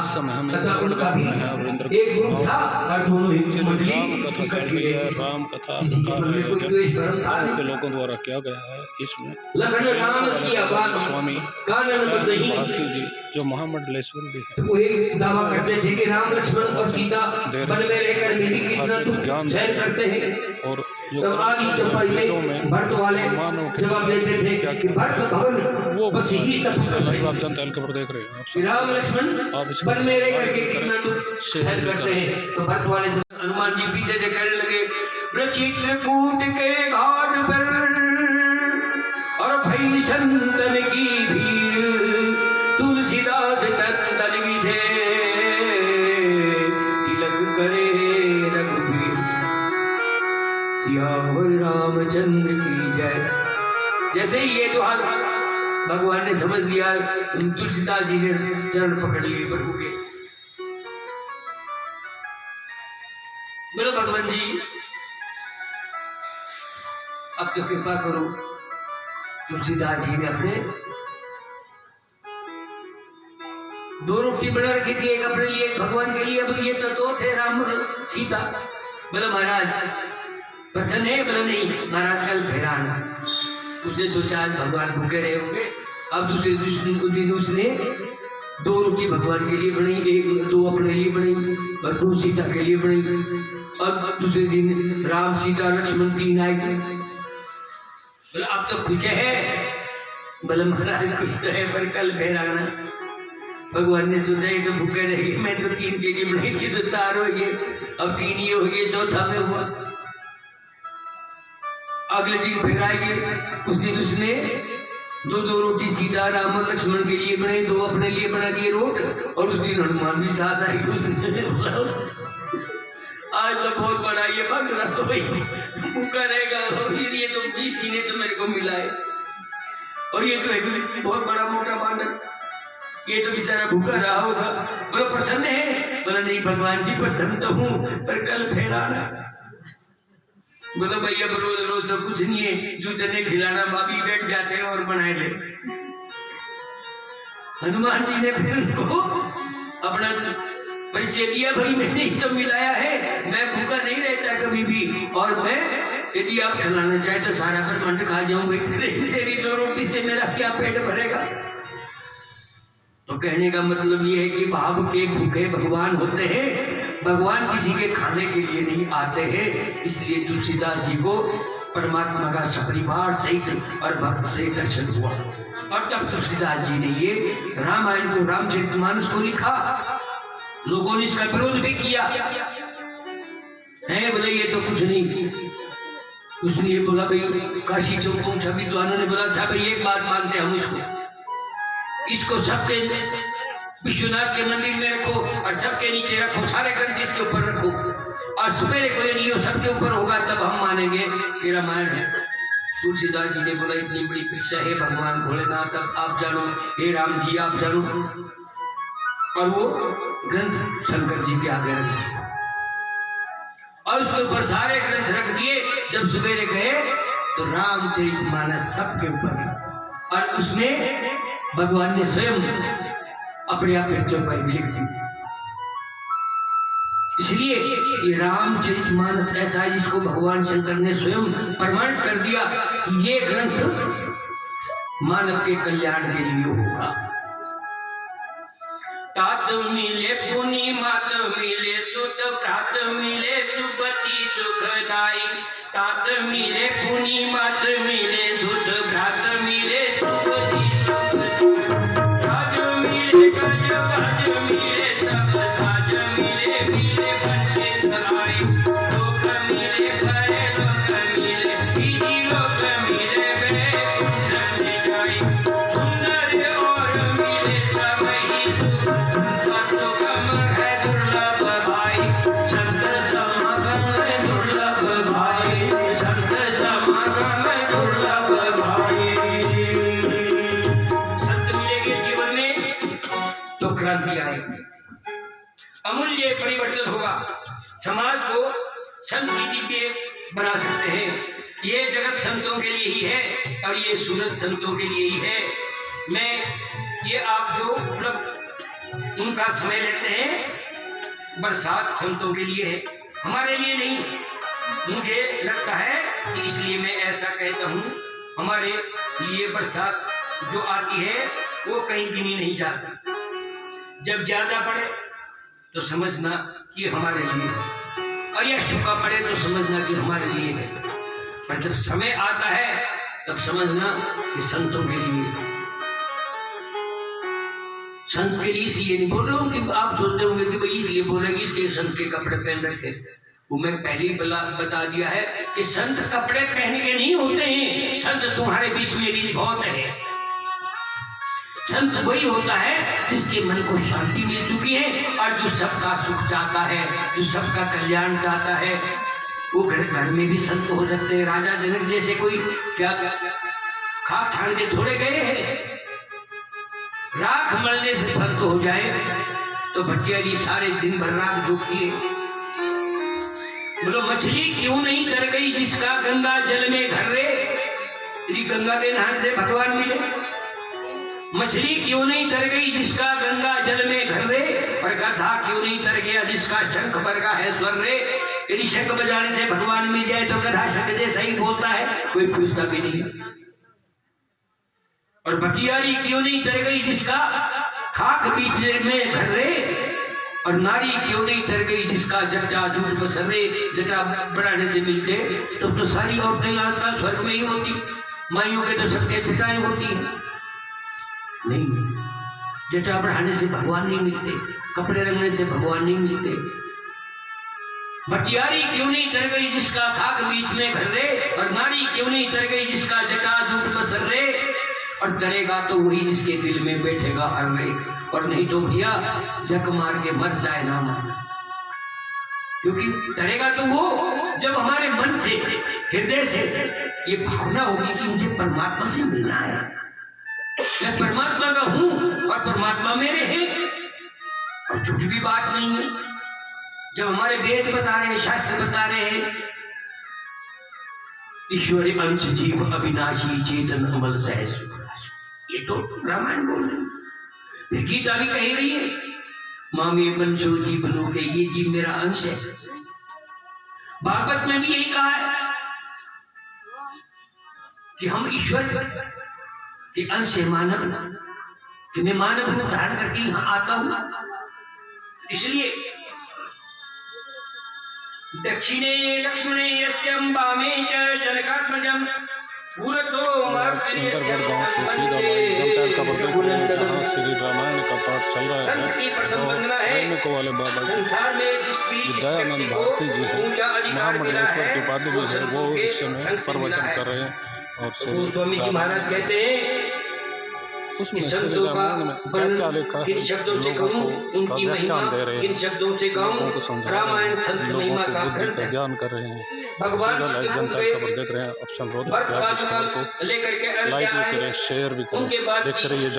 इस समय हम तथा उनका भी एक ग्रुप था और दोनों ही मंडली कथा चल रही है। राम कथा के लोगों द्वारा किया गया है। इसमें स्वामी भारती जी जो महामंडलेश्वर भी है, वो एक दावा करते थे कि राम लक्ष्मण और सीता वन में रहकर मेरी कितना दुख सहन करते हैं। और तब आगे चौपाई में भट्ट वाले जवाब देते थे कि भट्ट भवन वो बस यही तप आप जनता खबर देख रहे हैं आप राम लक्ष्मण वन में रह करके कितना दुख सहन करते हैं। तो भट्ट वाले हनुमान जी पीछे से कहने लगे, चित्रकूट के घाट पर और भई संतन की भीड़, तुलसीदास तत्तल विषे तिलक करे रघुवीर, सियावर रामचंद्र की जय। जैसे ही ये जो भगवान ने समझ लिया, तुलसीदास जी ने चरण पकड़ लिए प्रभु के। बोलो भगवान जी अब तो कृपा करो। तुलसीदास जी ने अपने 2 रोटी बना रखी थी, एक अपने लिए एक भगवान के लिए। अब ये तो थे राम सीता। बोला महाराज प्रसन्न है? बोला नहीं महाराज कल फिर आना। उसने सोचा आज भगवान भूखे रहे होंगे। अब दूसरे दिन उसने 2 रोटी भगवान के लिए बनाई, 2 अपने लिए बनाई और 2 सीता के लिए बनाई। और दूसरे दिन राम सीता लक्ष्मण 3 आए। बोला अब तो खुश है? बोला महाराज खुश तो है पर कल फिर आना। भगवान ने सोचा ये तो भूखे रहेगी, मैं तो 3 के लिए बनाई थी तो 4 हो गए, अब 3 ये हो गए, चौथा में हुआ। अगले दिन फिर आएंगे। उस दिन उसने 2 रोटी सीता राम और लक्ष्मण के लिए बनाई, 2 अपने लिए बना दिए रोट। और उस दिन हनुमान भी साथ आई। उसने आज तो बहुत बड़ा ये बंगला तो भाई भूखा रहेगा, ये तो इसी ने तो मेरे को मिला है। और ये तो एक बहुत बड़ा मोटा बांदर, ये तो बेचारा भूखा रहा होगा। बोलो प्रसन्न है? बोला नहीं भगवान जी प्रसन्न तो हूँ पर कल फिर आना। बोलो भैया रोज रोज तो कुछ नहीं है, जूतने खिलाना भाभी बैठ जाते हैं और बनाए ले। हनुमान जी ने फिर उसको अपना परिचय दिया, भाई मैंने तो मिलाया है, मैं भूखा नहीं रहता कभी भी, और मैं यदि आप खिलाना चाहे तो सारा ब्रह्मांड खा जाऊं भाई, तेरी 2 रोटी से मेरा क्या पेट भरेगा। तो कहने का मतलब ये है कि भाव के भूखे भगवान होते हैं, भगवान किसी के खाने के लिए नहीं आते हैं। इसलिए तुलसीदास जी को परमात्मा का सपरिवार सहित और भक्त से दर्शन हुआ। और तब तुलसीदास जी ने ये रामायण को, रामचरितमानस को लिखा। लोगों ने इसका विरोध भी किया है, बोले ये तो कुछ नहीं। उसने ये बोला भाई काशी चौकों सभी विद्वानों ने बोला अच्छा भाई एक बात मानते हम इसको सबके विश्वनाथ के मंदिर में रखो और सबके नीचे रखो, सारे ग्रंथ इसके ऊपर रखो, और सवेरे को ये नहीं हो सबके ऊपर होगा तब हम मानेंगे कि रामायण है। तुलसीदास जी ने बोला इतनी बड़ी परीक्षा है भगवान भोलेनाथ, अब आप जानो, हे राम जी आप जानो। और वो ग्रंथ शंकर जी के आगे रख दिए और उसके ऊपर सारे ग्रंथ रख दिए। जब सवेरे गए तो रामचरितमानस सबके ऊपर, और उसमें भगवान ने स्वयं अपने आप चौपाई भी लिख दी। इसलिए ये रामचरितमानस ऐसा है जिसको भगवान शंकर ने स्वयं प्रमाणित कर दिया कि ये ग्रंथ मानव के कल्याण के लिए होगा। तात मिले पुनि मात मिले सुत प्रात मिले सुपति सुखदाई, तात मिले पुनि मात मिले सुत प्रात मिले सुपति राज मिले गज गज मिले सब साज मिले मिले बच्चे सलाई, लोक मिले भय लोक मिले इसी लोक मिले वे कुंड जाई, सुंदर और मिले सब ही समागम है दुर्लभ भाई, संत समागम है दुर्लभ भाई, संत समागम है दुर्लभ भाई। संत मिलेंगे जीवन में तो क्रांति आएगी, अमूल्य परिवर्तन होगा, समाज को संत की दिव्य बना सकते हैं। ये जगत संतों के लिए ही है और ये सूरज संतों के लिए ही है। मैं ये आप जो उपलब्ध उनका समय लेते हैं। बरसात संतों के लिए है, हमारे लिए नहीं। मुझे लगता है कि इसलिए मैं ऐसा कहता हूँ, हमारे लिए बरसात जो आती है वो कहीं गिनी नहीं जाती। जब ज्यादा पड़े तो समझना कि हमारे लिए है, और यह सूखा पड़े तो समझना कि हमारे लिए है। पर जब समय आता है तब समझना कि संतों के लिए है। संत के लिए इसलिए नहीं बोल रहा हूँ कि आप सोचते होंगे कि भाई इसलिए बोलेंगे इसलिए संत के कपड़े पहन रखे। वो मैं पहले ही बता दिया है कि संत कपड़े पहन के नहीं होते हैं। संत तुम्हारे बीच में बहुत है। संत वही होता है जिसके मन को शांति मिल चुकी है और जो सबका सुख चाहता है, जो सबका कल्याण चाहता है। वो घर में भी संत हो सकते हैं। राजा जनक जैसे कोई क्या खाक छाड़ के थोड़े गए हैं। राख मलने से संत हो जाए तो भटिया जी सारे दिन भर राख जोतती है। बोलो मछली क्यों नहीं तर गई जिसका गंगा जल में घर रे। यदि गंगा के नहाने से भगवान मिले। मछली क्यों नहीं तर गई जिसका गंगा जल में घर रे। और गधा क्यों नहीं तर गया जिसका शंख बरगा है स्वर रे। यदि शंख बजाने से भगवान मिल जाए तो गधा शंख जैसा ही बोलता है, कोई पूछता भी नहीं। और भटियारी क्यों नहीं तर गई जिसका खाक बीच में घर रे। और नारी क्यों नहीं तर गई जिसका जटा दूध बसरे। जटा बढ़ाने से मिलते तो सारी औरतें आजकल स्वर्ग में ही होती। माइयों के तो सबके जटाएं होती है। नहीं, जटा बढ़ाने से भगवान नहीं मिलते, कपड़े रंगने से भगवान नहीं मिलते। भटियारी क्यों नहीं तर गई जिसका खाक बीच में घर रे। और नारी क्यों नहीं तर गई जिसका जटा दूध बसर रे। और तरेगा तो वही जिसके दिल में बैठेगा हर वे। और नहीं तो भैया जग मार के मर जाए ना मरना। क्योंकि तरेगा तो वो जब हमारे मन से, हृदय से ये भावना होगी कि मुझे परमात्मा से मिलना है, मैं परमात्मा का हूं और परमात्मा मेरे हैं। और झूठी भी बात नहीं है। जब हमारे वेद बता रहे हैं, शास्त्र बता रहे हैं, ईश्वरी अंश जीव अविनाशी चेतन अमल सहज। ये तो रामायण बोल रही है। फिर गीता भी कह रही है, मामे पंचो जीवनों के, ये जीव मेरा अंश है। भागवत में भी यही कहा है कि हम ईश्वर के अंश है, मानव कि मैं मानव रूप धारण करके यहां आता हूं। इसलिए दक्षिणे लक्ष्मणे यस्यं वामे च जनकात्मजं पूरतो सुंदरगढ़ गांव से सीधा जनता का देख रहे हैं जहाँ श्री रामायण का पाठ चल रहा है। तो वाले बाबा जी दयानंद भारती जी हैं, महामंडलेश्वर की उपाधि भी है, वो इस समय प्रवचन कर रहे हैं। और स्वामी जी महाराज कहते हैं उसमें श्री रामायण में क्या क्या लिखा है, लोगों को व्याख्यान दे रहे हैं, लोगों को समझा रहे हैं, लोगों को बुद्धि का ज्ञान कर रहे हैं। जनता खबर देख रहे हैं। ऑप्शन रोड को लाइक भी करें, शेयर भी करें, देखते रहिए।